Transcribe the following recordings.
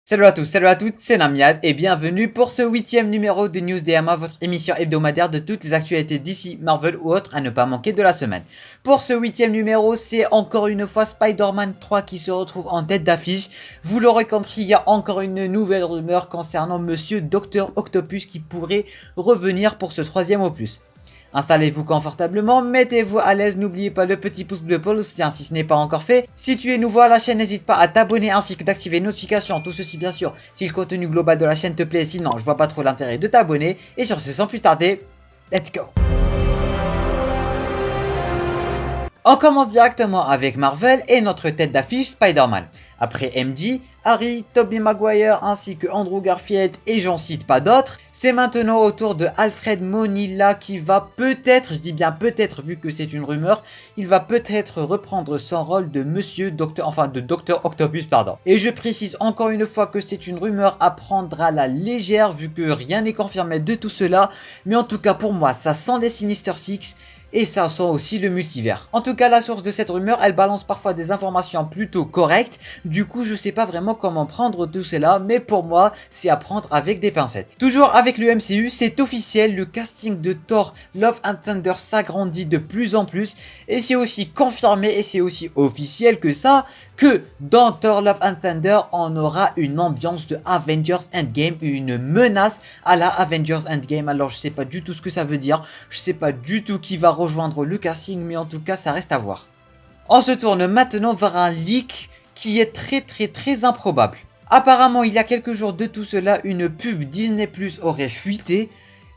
Salut à tous, salut à toutes, c'est Namiad et bienvenue pour ce 8e numéro de News DMA, votre émission hebdomadaire de toutes les actualités d'ici, Marvel ou autres à ne pas manquer de la semaine. Pour ce 8e numéro, c'est encore une fois Spider-Man 3 qui se retrouve en tête d'affiche. Vous l'aurez compris, il y a encore une nouvelle rumeur concernant Monsieur Dr Octopus qui pourrait revenir pour ce 3e opus. Installez-vous confortablement, mettez-vous à l'aise, n'oubliez pas le petit pouce bleu pour le soutien si ce n'est pas encore fait. Si tu es nouveau à la chaîne, n'hésite pas à t'abonner ainsi que d'activer les notifications, tout ceci bien sûr si le contenu global de la chaîne te plaît, sinon je vois pas trop l'intérêt de t'abonner. Et sur ce, sans plus tarder, let's go! On commence directement avec Marvel et notre tête d'affiche Spider-Man. Après MJ, Harry, Tobey Maguire ainsi que Andrew Garfield et j'en cite pas d'autres, c'est maintenant au tour de Alfred Molina qui va peut-être, je dis bien peut-être vu que c'est une rumeur, il va peut-être reprendre son rôle de Dr Octopus pardon. Et je précise encore une fois que c'est une rumeur à prendre à la légère vu que rien n'est confirmé de tout cela, mais en tout cas pour moi ça sent des Sinister Six. Et ça sent aussi le multivers. En tout cas, la source de cette rumeur, elle balance parfois des informations plutôt correctes. Du coup, je sais pas vraiment comment prendre tout cela, mais pour moi, c'est à prendre avec des pincettes. Toujours avec le MCU, c'est officiel, le casting de Thor Love and Thunder s'agrandit de plus en plus. Et c'est aussi confirmé et c'est aussi officiel que dans Thor Love and Thunder, on aura une ambiance de Avengers Endgame, une menace à la Avengers Endgame. Alors je sais pas du tout ce que ça veut dire, je sais pas du tout qui va rejoindre le casting, mais en tout cas ça reste à voir. On se tourne maintenant vers un leak qui est très improbable. Apparemment il y a quelques jours de tout cela, une pub Disney Plus aurait fuité,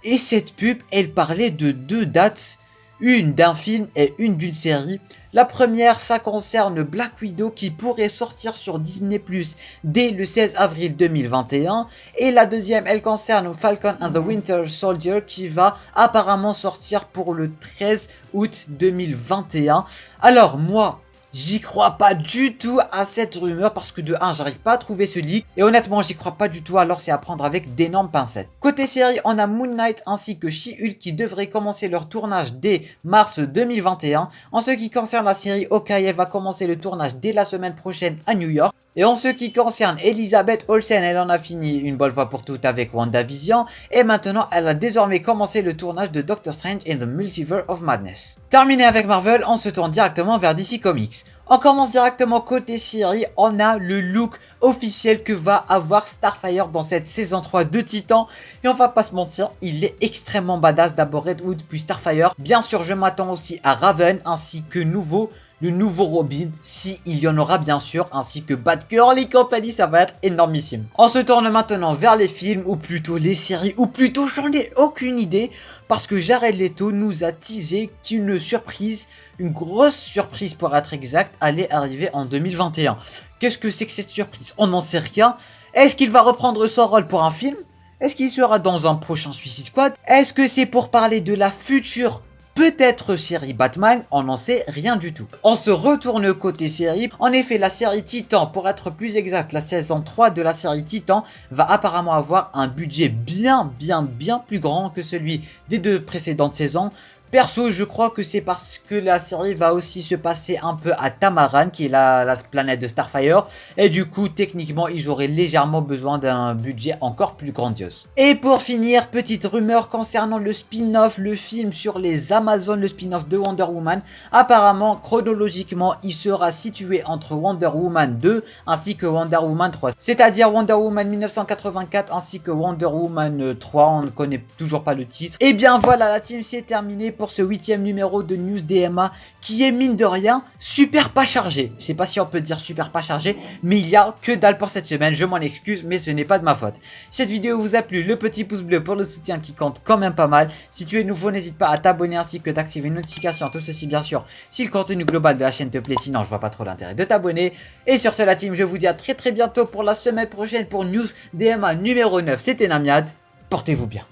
et cette pub elle parlait de deux dates. Une d'un film et une d'une série. La première, ça concerne Black Widow qui pourrait sortir sur Disney Plus dès le 16 avril 2021. Et la deuxième, elle concerne Falcon and the Winter Soldier qui va apparemment sortir pour le 13 août 2021. Alors moi, j'y crois pas du tout à cette rumeur parce que de 1, j'arrive pas à trouver ce leak et honnêtement j'y crois pas du tout, alors c'est à prendre avec d'énormes pincettes. Côté série, on a Moon Knight ainsi que She-Hulk qui devraient commencer leur tournage dès mars 2021. En ce qui concerne la série, Hawkeye, elle va commencer le tournage dès la semaine prochaine à New York. Et en ce qui concerne Elizabeth Olsen, elle en a fini une bonne fois pour toutes avec WandaVision et maintenant elle a désormais commencé le tournage de Doctor Strange in the Multiverse of Madness. Terminé avec Marvel, on se tourne directement vers DC Comics. On commence directement côté série, on a le look officiel que va avoir Starfire dans cette saison 3 de Titan. Et on va pas se mentir, il est extrêmement badass, d'abord Red Hood puis Starfire. Bien sûr je m'attends aussi à Raven ainsi que le nouveau Robin, si il y en aura bien sûr, ainsi que Batgirl et compagnie, ça va être énormissime. On se tourne maintenant vers les films, ou plutôt les séries, ou plutôt j'en ai aucune idée, parce que Jared Leto nous a teasé qu'une surprise, une grosse surprise pour être exact, allait arriver en 2021. Qu'est-ce que c'est que cette surprise? On n'en sait rien. Est-ce qu'il va reprendre son rôle pour un film? Est-ce qu'il sera dans un prochain Suicide Squad? Est-ce que c'est pour parler de la future peut-être série Batman? On n'en sait rien du tout. On se retourne côté série. En effet, la série Titan, pour être plus exact, la saison 3 de la série Titan va apparemment avoir un budget bien plus grand que celui des deux précédentes saisons. Perso, je crois que c'est parce que la série va aussi se passer un peu à Tamaran, qui est la planète de Starfire. Et du coup, techniquement, ils auraient légèrement besoin d'un budget encore plus grandiose. Et pour finir, petite rumeur concernant le spin-off, le film sur les Amazones, le spin-off de Wonder Woman. Apparemment, chronologiquement, il sera situé entre Wonder Woman 2 ainsi que Wonder Woman 3. C'est-à-dire Wonder Woman 1984 ainsi que Wonder Woman 3, on ne connaît toujours pas le titre. Et bien voilà, la team, c'est terminé pour ce 8e numéro de News DMA qui est mine de rien super pas chargé. Je sais pas si on peut dire super pas chargé, mais il y a que dalle pour cette semaine, je m'en excuse mais ce n'est pas de ma faute. Si cette vidéo vous a plu, le petit pouce bleu pour le soutien qui compte quand même pas mal. Si tu es nouveau, n'hésite pas à t'abonner ainsi que d'activer une notification, tout ceci bien sûr si le contenu global de la chaîne te plaît, sinon je vois pas trop l'intérêt de t'abonner. Et sur ce la team, je vous dis à très bientôt pour la semaine prochaine pour News DMA numéro 9. C'était Namiad, portez-vous bien.